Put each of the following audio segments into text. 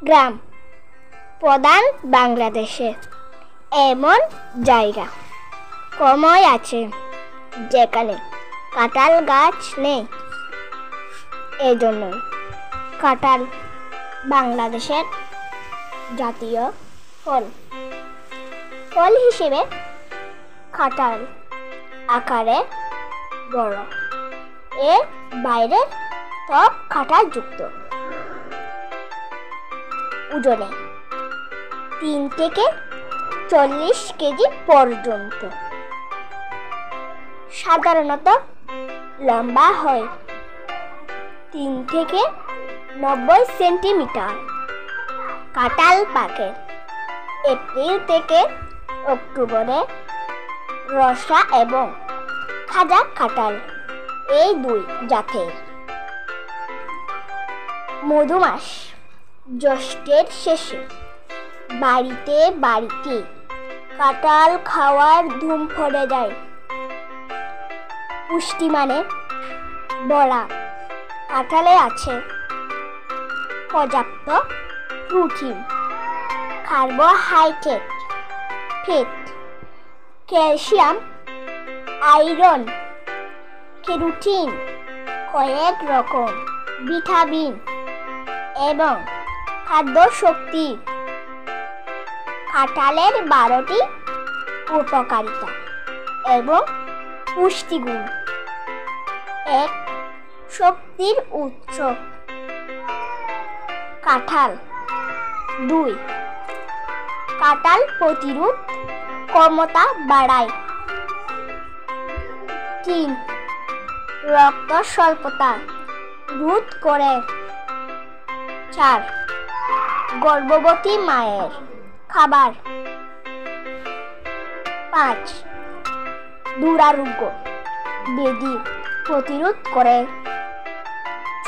গ্রাম প্রধান বাংলাদেশে এমন জায়গা কমই আছে যেখানে কাঁঠাল গাছ নেই। এজন্য কাঁঠাল বাংলাদেশের জাতীয় ফল। ফল হিসেবে কাঁঠাল আকারে বড়, এর বাইরে ত্বক কাঁটা যুক্ত, ওজনে 3 থেকে 40 কেজি পর্যন্ত। সাধারণত লম্বা হয় 3 থেকে 90 সেন্টিমিটার। কাঁঠাল পাকে এপ্রিল থেকে অক্টোবরে। রসা এবং খাজা কাঁঠাল এই 2 জাতের। মধুমাস জ্যৈষ্ঠের শেষে বাড়িতে বাড়িতে কাঁঠাল খাওয়ার ধুম পড়ে যায়। পুষ্টি মানে বলা কাঁঠালে আছে পর্যাপ্ত protein, carbohydrate, fat, calcium, iron, carotene, কয়েক রকম ভিটামিন এবং খাদ্য শক্তি। কাঁঠালের 12টি উপকারিতা এবং পুষ্টিগুণ। 1. শক্তির উৎস কাঁঠাল। 2. কাঁঠাল প্রতিরোধ ক্ষমতা বাড়ায়। 3. রক্ত স্বল্পতা রোধ করে। 4. গর্ভবতী মায়ের খাবার। 5. দুরারোগ্য ব্যাধি প্রতিরোধ করে।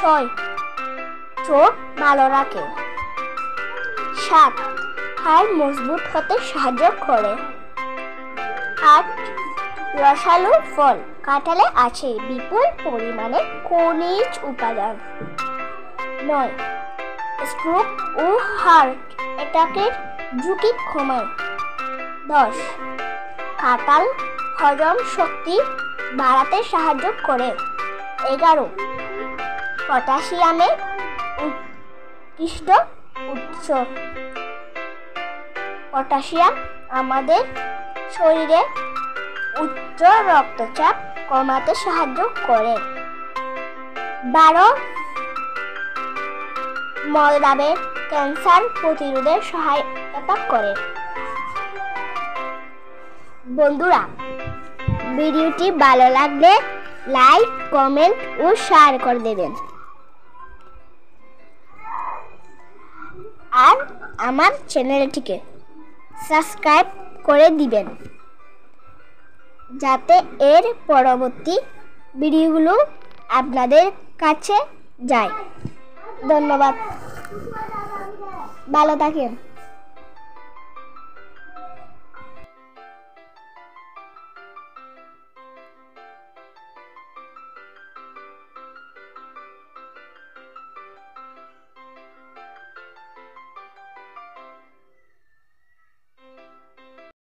6. চোখ ভালো রাখে। 7. হাড় মজবুত হতে সাহায্য করে। 8. রসালো ফল। কাঁঠালে আছে বিপুল পরিমাণে খনিজ উপাদান। 9. স্ট্রোক ও হার্ট অ্যাটাকের ঝুঁকি কমায়। 10. কাঁঠাল হজম শক্তি বাড়াতে সাহায্য করে। 11. পটাশিয়ামের উৎকৃষ্ট উৎস। পটাশিয়াম আমাদের শরীরে উচ্চ রক্তচাপ কমাতে সাহায্য করে। 12. মলদ্বারের ক্যান্সার প্রতিরোধে সহায়তা করে। বন্ধুরা, ভিডিওটি ভালো লাগলে লাইক, কমেন্ট ও শেয়ার করে দেবেন। আর আমার চ্যানেলটিকে সাবস্ক্রাইব করে দিবেন যাতে এর পরবর্তী ভিডিওগুলো আপনাদের কাছে যায়। ধন্যবাদ, ভালো থাকেন।